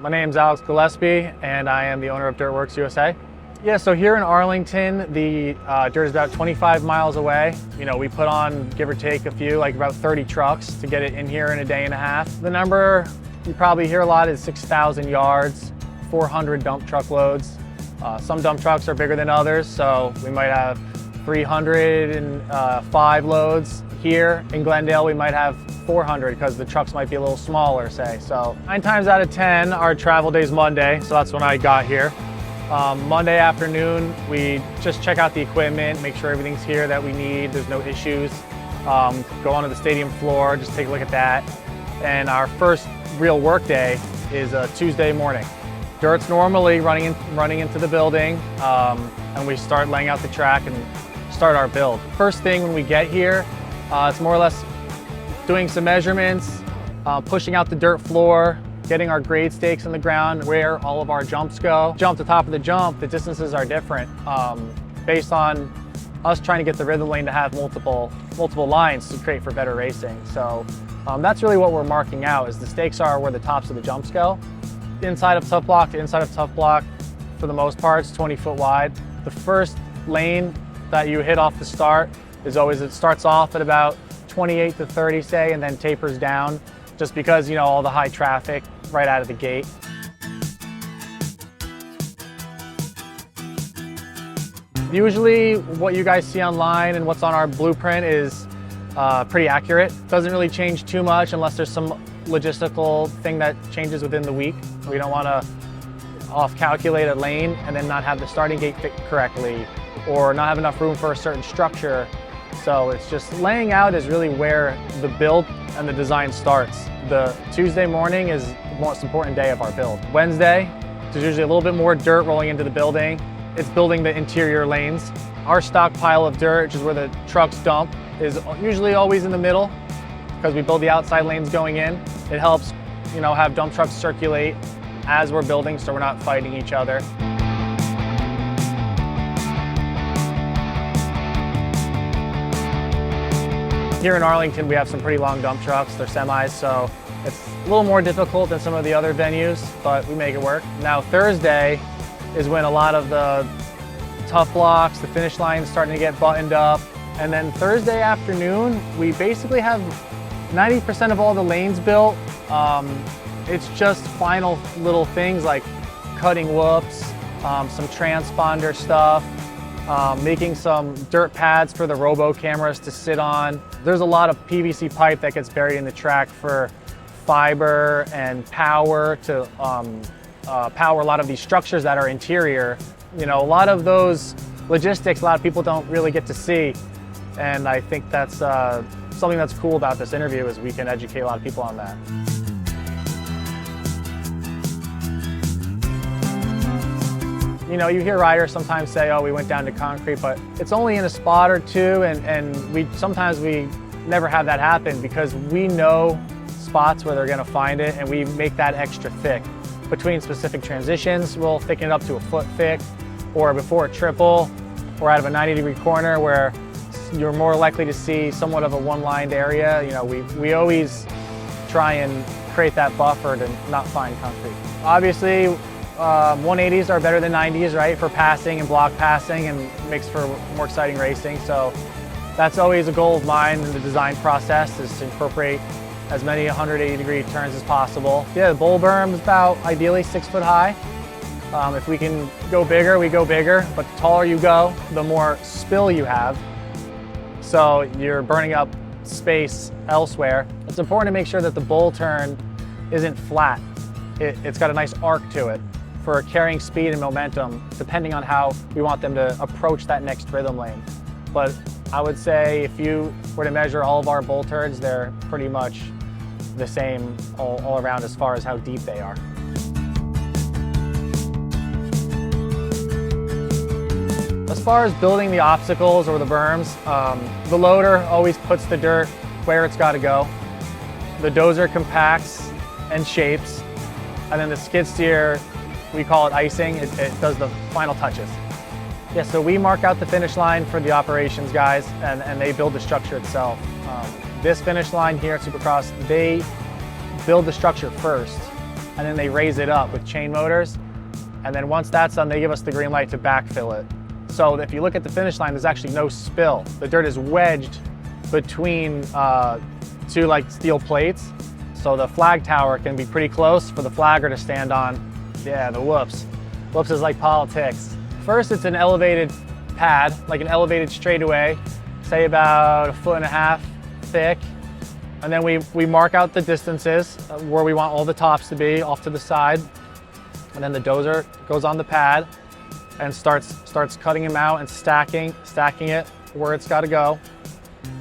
My name's Alex Gillespie, and I am the owner of Dirtworks USA. Yeah, so here in Arlington, the dirt is about 25 miles away. You know, we put on, give or take a few, like about 30 trucks to get it in here in a day and a half. The number you probably hear a lot is 6,000 yards, 400 dump truck loads. Some dump trucks are bigger than others, so we might have 305 loads. Here in Glendale, we might have 400 because the trucks might be a little smaller, say. So 9 times out of 10, our travel day is Monday, so that's when I got here. Monday afternoon, we just check out the equipment, make sure everything's here that we need, there's no issues. Go onto the stadium floor, just take a look at that. And our first real work day is Tuesday morning. Dirt's normally running into the building, and we start laying out the track and start our build. First thing when we get here, it's more or less doing some measurements, pushing out the dirt floor, getting our grade stakes in the ground where all of our jumps go. Jump to top of the jump, the distances are different based on us trying to get the rhythm lane to have multiple lines to create for better racing. So that's really what we're marking out, is the stakes are where the tops of the jumps go. Inside of tough block to inside of tough block, for the most part, it's 20 foot wide. The first lane that you hit off the start is always, it starts off at about 28 to 30, say, and then tapers down, just because, you know, all the high traffic right out of the gate. Usually what you guys see online and what's on our blueprint is pretty accurate. Doesn't really change too much unless there's some logistical thing that changes within the week. We don't want to off-calculate a lane and then not have the starting gate fit correctly, or not have enough room for a certain structure. So it's just laying out is really where the build and the design starts. The Tuesday morning is the most important day of our build. Wednesday, there's usually a little bit more dirt rolling into the building. It's building the interior lanes. Our stockpile of dirt, which is where the trucks dump, is usually always in the middle because we build the outside lanes going in. It helps, you know, have dump trucks circulate as we're building so we're not fighting each other. Here in Arlington, we have some pretty long dump trucks. They're semis, so it's a little more difficult than some of the other venues, but we make it work. Now, Thursday is when a lot of the tough blocks, the finish line is starting to get buttoned up. And then Thursday afternoon, we basically have 90% of all the lanes built. It's just final little things like cutting whoops, some transponder stuff, making some dirt pads for the robo cameras to sit on. There's a lot of PVC pipe that gets buried in the track for fiber and power to power a lot of these structures that are interior. You know, a lot of those logistics, a lot of people don't really get to see. And I think that's something that's cool about this interview, is we can educate a lot of people on that. You know, you hear riders sometimes say, oh, we went down to concrete, but it's only in a spot or two, and sometimes we never have that happen because we know spots where they're gonna find it, and we make that extra thick. Between specific transitions, we'll thicken it up to a foot thick, or before a triple, or out of a 90-degree corner where you're more likely to see somewhat of a one-lined area. You know, we always try and create that buffer to not find concrete. Obviously, 180s are better than 90s, right, for passing and block passing, and makes for more exciting racing. So that's always a goal of mine in the design process, is to incorporate as many 180-degree turns as possible. Yeah, the bowl berm is about ideally 6 foot high. If we can go bigger, we go bigger, but the taller you go, the more spill you have. So you're burning up space elsewhere. It's important to make sure that the bowl turn isn't flat. It's got a nice arc to it for carrying speed and momentum, depending on how we want them to approach that next rhythm lane. But I would say if you were to measure all of our bowl turns, they're pretty much the same all around as far as how deep they are. As far as building the obstacles or the berms, the loader always puts the dirt where it's got to go. The dozer compacts and shapes, and then the skid steer, we call it icing, it does the final touches. Yeah, so we mark out the finish line for the operations guys, and they build the structure itself. This finish line here at Supercross, they build the structure first, and then they raise it up with chain motors. And then once that's done, they give us the green light to backfill it. So if you look at the finish line, there's actually no spill. The dirt is wedged between two like steel plates. So the flag tower can be pretty close for the flagger to stand on. Yeah, the whoops. Whoops is like politics. First, it's an elevated pad, like an elevated straightaway, say about 1.5 feet thick. And then we mark out the distances where we want all the tops to be off to the side. And then the dozer goes on the pad and starts cutting them out and stacking it where it's got to go.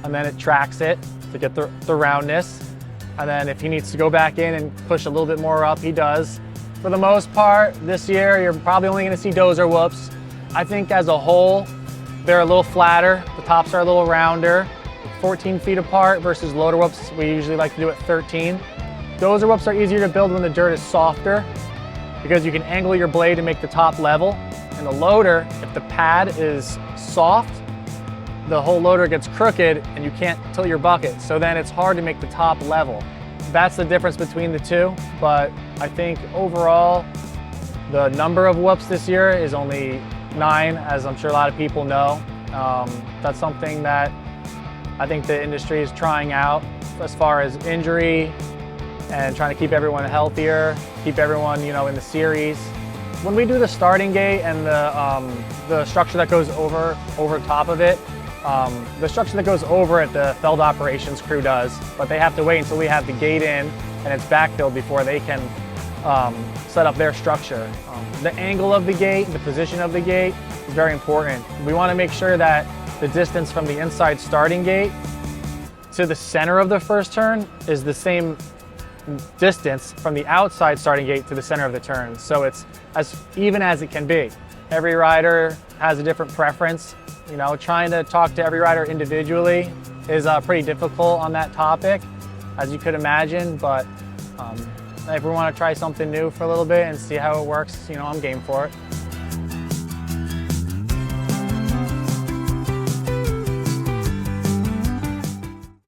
And then it tracks it to get the roundness. And then if he needs to go back in and push a little bit more up, he does. For the most part, this year, you're probably only going to see dozer whoops. I think as a whole, they're a little flatter. The tops are a little rounder, 14 feet apart versus loader whoops. We usually like to do it 13. Dozer whoops are easier to build when the dirt is softer because you can angle your blade to make the top level. In a loader, if the pad is soft, the whole loader gets crooked and you can't tilt your bucket. So then it's hard to make the top level. That's the difference between the two. But I think overall, the number of whoops this year is only 9, as I'm sure a lot of people know. That's something that I think the industry is trying out as far as injury and trying to keep everyone healthier, keep everyone, you know, in the series. When we do the starting gate and the structure that goes over top of it, the structure that goes over it, the field operations crew does, but they have to wait until we have the gate in and it's backfilled before they can set up their structure. The angle of the gate, the position of the gate is very important. We want to make sure that the distance from the inside starting gate to the center of the first turn is the same distance from the outside starting gate to the center of the turn. So it's as even as it can be. Every rider has a different preference. You know, trying to talk to every rider individually is pretty difficult on that topic, as you could imagine, but if we want to try something new for a little bit and see how it works, you know, I'm game for it.